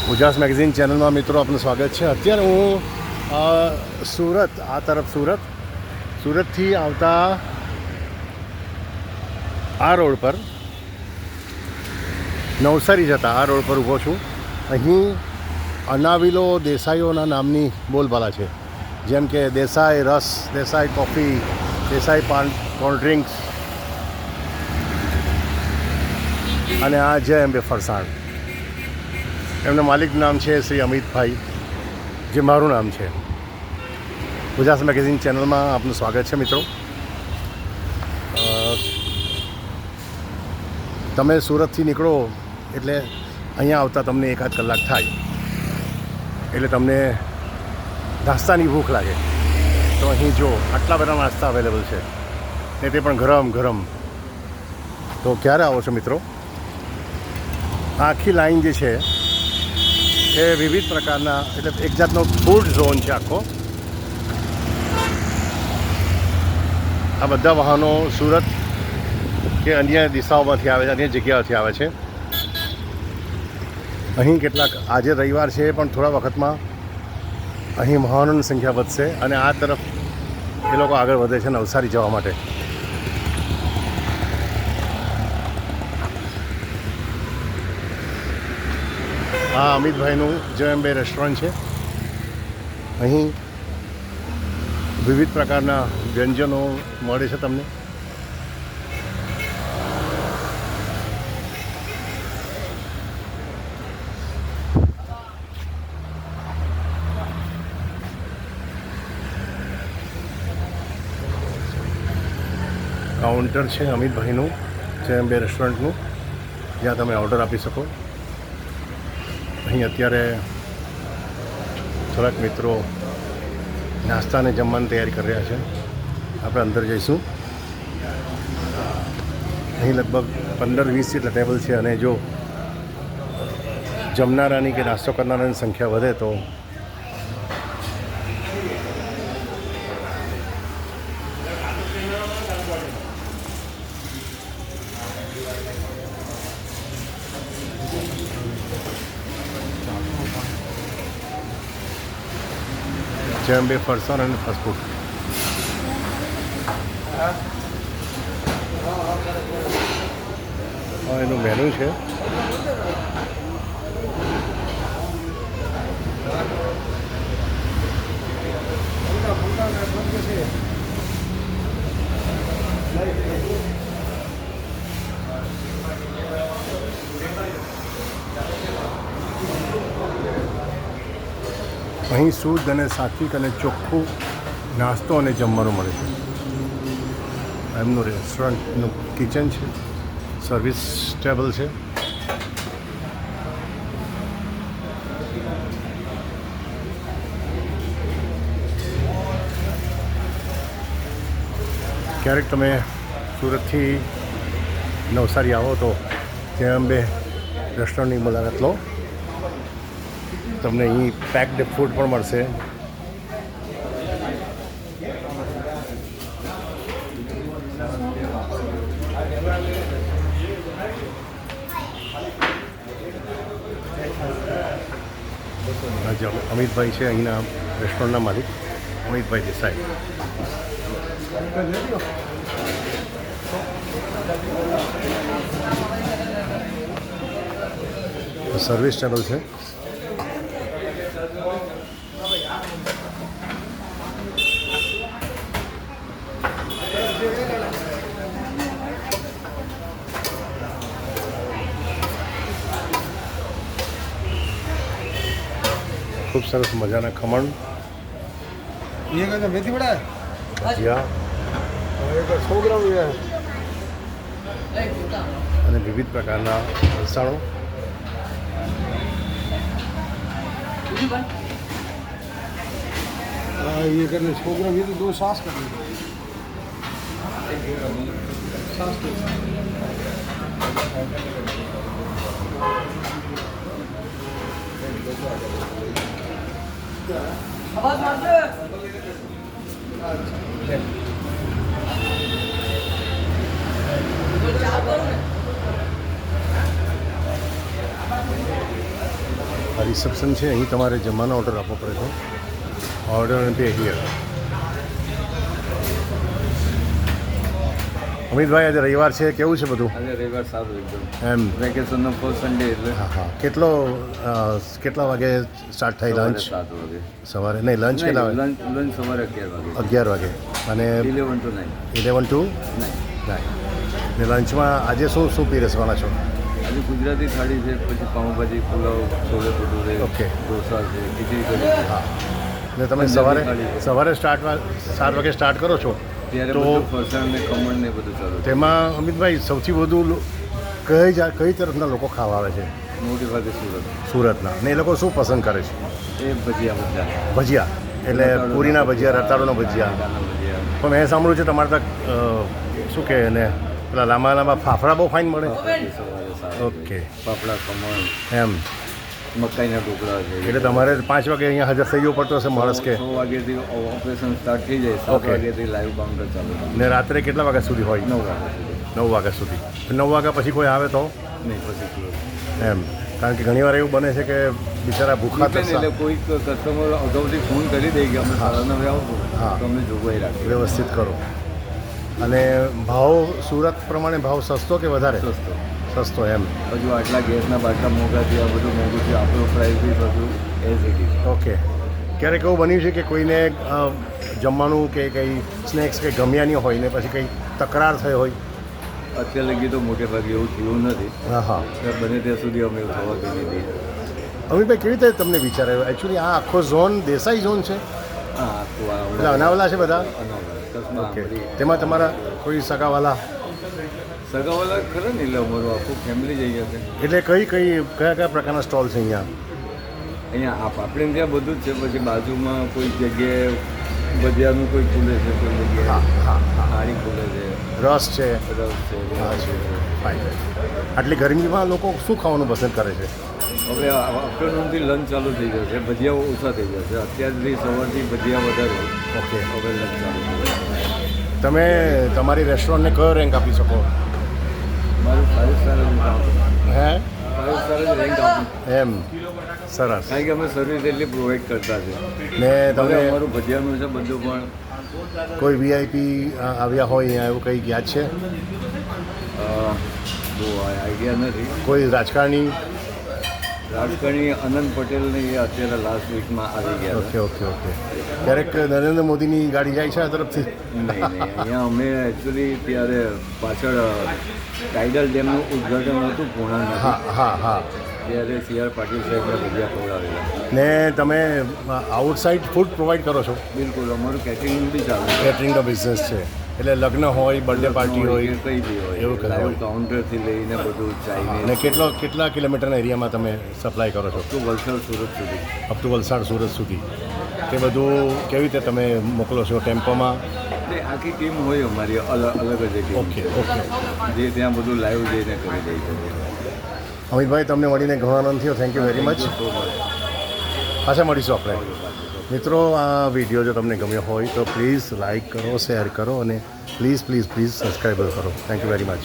ઉજાસ magazine ચેનલમાં મિત્રો આપનું સ્વાગત છે. અત્યારે હું સુરત સુરતથી આવતા આ રોડ પર નવસારી જતા આ રોડ પર ઊભો છું. અહીં અનાવિલો દેસાઈઓના નામની બોલબાલા છે, જેમ કે દેસાઈ રસ, Desai coffee, Desai cold drinks અને આ જય અંબે ફરસાણ. એમના માલિકનું નામ છે શ્રી અમિતભાઈ, જે મારું નામ છે. ઉજાસ મેગેઝિન ચેનલમાં આપનું સ્વાગત છે મિત્રો. તમે સુરતથી નીકળો એટલે અહીંયા આવતા તમને 1-8 કલાક થાય, એટલે તમને નાસ્તાની ભૂખ લાગે તો અહીં જો આટલા બધા નાસ્તા અવેલેબલ છે, ને તે પણ ગરમ ગરમ. તો ક્યારે આવો છો મિત્રો? આખી લાઈન જે છે એ વિવિધ પ્રકારના, એટલે એક જાતનો ફૂડ ઝોન છે આખો. આ બધા વાહનો સુરત કે અન્ય દિશાઓમાંથી આવે છે, અન્ય જગ્યાઓથી આવે છે. અહીં કેટલાક, આજે રવિવાર છે પણ થોડા વખતમાં અહીં વાહનોની સંખ્યા વધશે અને આ તરફ એ લોકો આગળ વધે છે નવસારી જવા માટે. આ અમિતભાઈનું જય અંબે રેસ્ટોરન્ટ છે. અહીં વિવિધ પ્રકારના વ્યંજનો મળે છે તમને. કાઉન્ટર છે અમિતભાઈનું જય અંબે રેસ્ટોરન્ટનું, જ્યાં તમે ઓર્ડર આપી શકો. અહીં અત્યારે થોડાક મિત્રો નાસ્તા અને જમવાની તૈયારી કરી રહ્યા છે. આપણે અંદર જઈશું. અહીં લગભગ 15-20 જેટલા ટેબલ છે, અને જો જમનારાની કે નાસ્તો કરનારાની સંખ્યા વધે તો જય અંબે ફરસાણ અને ફાસ્ટફૂડ. એનું મેનુ છે. અહીં શુદ્ધ અને સાત્વિક અને ચોખ્ખું નાસ્તો અને જમવાનું મળે છે. એમનું રેસ્ટોરન્ટનું કિચન છે, સર્વિસ ટેબલ છે. ક્યારેક તમે સુરતથી નવસારી આવો તો જય અંબે રેસ્ટોરન્ટની મુલાકાત લો. તમને અહીં પેક્ડ ફૂડ પણ મળશે. અમિતભાઈ છે અહીંના રેસ્ટોરન્ટના માલિક, અમિતભાઈ દેસાઈ. સર્વિસ ટેબલ છે. ખૂબ સરસ મજાના ખમણ, ભજીયા અને વિવિધ પ્રકારના ફરસાણો. ये करने छोकरा भी तो 2 सास करने सास आवाज मार दे. આ રિસેપ્શન છે, અહીં તમારે જમવાનો ઓર્ડર આપવો પડે છે. Order and pay here. Amitbhai, આજે રવિવાર છે, કેવું છે બધું? આજે રવિવાર સારું એકદમ. એમ વેકેશનનો ફર્સ્ટ સન્ડે એટલે હા હા. કેટલા વાગે સ્ટાર્ટ થાય લંચ? 7 વાગે. સવારે નહીં, લંચ કેટલા વાગે? લંચ સવારે 11 11 વાગે. વાગે. અને 11 to 9. 11 to 9. 9. ને લંચમાં આજે શું પીરસવાના છો? આજે ગુજરાતી થાળી છે, પછી પાઉંભાજી, પુલાવ, છોલે ભટુરે, ઓકે. ઢોસા છે, ખીચડી કઢી છે. હા. ને તમે પંજાબી થાળી છે. સવારે 7 વાગે સ્ટાર્ટ કરો છો, ત્યારે તો બધું ફરસાણ ને ખમણ ને બધું ચાલુ છે. તેમાં અમિતભાઈ સૌથી વધુ કઈ તરફના લોકો ખાવા આવે છે? મોટી ભાગે સુરત. સુરતના. ને એ લોકો શું પસંદ કરે છે? એ ભજીયા બધા. ભજીયા, એટલે પૂરીના ભજીયા, રતાળુના ભજીયા. બટાકાના ભજીયા. પણ મેં સાંભળ્યું છે તમારે ત્યાં શું કહે ને પેલા લાંબા લાંબા ફાફડા બહુ ફાઇન મળે. સવારે સારું ઓકે. છે. પાપડા, ખમણ, એમ મકાઈના ઢોકળા છે. એટલે તમારે 5 વાગે અહીંયા હાજર થઈ જવું પડતો હશે માણસ કે? 6 વાગ્યાથી ઓપરેશન સ્ટાર્ટ થઈ જાય. 7 ઓકે. વાગ્યાથી લાઈવ કાઉન્ટર ચાલુ થાય. ને રાત્રે કેટલા વાગ્યા સુધી હોય? 9 વાગ્યા સુધી. 9 વાગ્યા સુધી. 9 વાગ્યા પછી કોઈ આવે તો નહીં, પછી ક્લોઝ. એમ, કારણ કે ઘણીવાર એવું બને છે કે બિચારા ભૂખા એટલે તરસા કોઈક કસ્ટમર અગાઉથી ફોન કરી દે કે અમે સાડા 9 આવશું, હા. તો અમે જોગવાઈ રાખીએ. વ્યવસ્થિત કરો. અને ભાવ સુરત પ્રમાણે ભાવ સસ્તો કે વધારે? સસ્તો. સસ્તો એમ. હજુ આટલા ગેસના બાટલા મોંઘા થયા, બધું મોંઘું છે. આપણો પ્રાઇસ બી બધું એઝ ઇટ ઇઝ. ઓકે. ક્યારેક એવું બન્યું છે કે કોઈને જમવાનું કે કંઈ સ્નેક્સ કે ગમ્યા નહીં હોય ને પછી કંઈ તકરાર થઈ હોય? અત્યાર લગી તો મોટે ભાગે એવું થયું નથી. હા હા. બને ત્યાં સુધી અમે એવું થવા દઈએ નહીં. અમિતભાઈ, કેવી રીતે તમને વિચાર આવ્યો? એકચ્યુઅલી આ આખો ઝોન દેસાઈ ઝોન છે, હા, તો એટલે અનાવલા છે બધા. કચ્છમાં ઓકે. તેમાં તમારા કોઈ સગાવાલા? સગાવાલા ખરા ને, એટલે અમારું આખું ફેમિલી જઈ ગયા છે. એટલે કયા પ્રકારના સ્ટોલ છે અહીંયા? અહીંયા આપણે ત્યાં બધું જ છે. પછી બાજુમાં કોઈ જગ્યાએ ભજીયાનું કોઈ ખુલે છે, કોઈ હા જગ્યાએ હા હા. હાડી ખુલે છે, રસ છે. રસ છે. હા છે. ફાઇન. આટલી ગરમીમાં લોકો શું ખાવાનું પસંદ કરે છે? હવે આફ્ટરનૂનથી લંચ ચાલુ થઈ જશે. ભજીયા ઓછા થઈ જશે. અત્યારથી સવારથી ભજીયા વધારે હોય. ઓકે. હવે લંચ ચાલુ થઈ જશે. તમે તમારી રેસ્ટોરન્ટને કયો રેન્ક આપી શકો? મારું 5 સ્ટાર જ આપું. હે 5 સ્ટાર જ રેન્ક આપું. એમ, સરસ. કારણ કે અમે સર્વિસ એટલી પ્રોવાઈડ કરતા છે. ને હવે તમે અમારું ભજીયાનું છે બધું પણ કોઈ વીઆઈપી આવ્યા હોય અહીંયા એવું કંઈ યાદ છે? બહુ આઈડિયા નથી. કોઈ રાજકારણી? રાજકારણી અનંત પટેલને એ અત્યારે લાસ્ટ વીકમાં આવી ગયા ઓકે ઓકે ઓકે. ક્યારેક નરેન્દ્ર મોદીની ગાડી જાય છે આ તરફથી? નહીં. અહીંયા અમે એકચ્યુઅલી ત્યારે પાછળ ટાઇડલ ડેમનું ઉદ્ઘાટન હતું પૂર્ણામાં, હા હા હા. ત્યારે CR પાટીલ સાહેબને ભજીયા ખવડાવેલા. ને તમે આઉટસાઇડ ફૂડ પ્રોવાઈડ કરો છો? બિલકુલ. અમારું કેટરિંગ બી ચાલુ છે. કેટરિંગનો બિઝનેસ છે, એટલે લગ્ન હોય, બર્થડે પાર્ટી હોય. કે કંઈ બી હોય એવું કરાય. લાઈવ કાઉન્ટરથી લઈને બધું અને ચાઇનીઝ કેટલા કિલોમીટરના એરિયામાં તમે સપ્લાય કરો છો? તો વલસાડ સુરત સુધી. અપ ટુ વલસાડ સુરત સુધી. તે બધું કેવી રીતે તમે મોકલો છો? ટેમ્પોમાં? એટલે આખી ટીમ હોય અમારી, અલગ જ ટીમ ઓકે ઓકે. જે ત્યાં બધું લાઈવ જઈને કરી દઈ છે. અમિતભાઈ, તમને મળીને ઘણો આનંદ થયો. Thank you very much. પાછા મળીશું આપણે. મિત્રો, આ વિડીયો જો તમને ગમ્યો હોય તો પ્લીઝ લાઇક કરો, શેર કરો અને પ્લીઝ સબસ્ક્રાઈબ કરો. Thank you very much.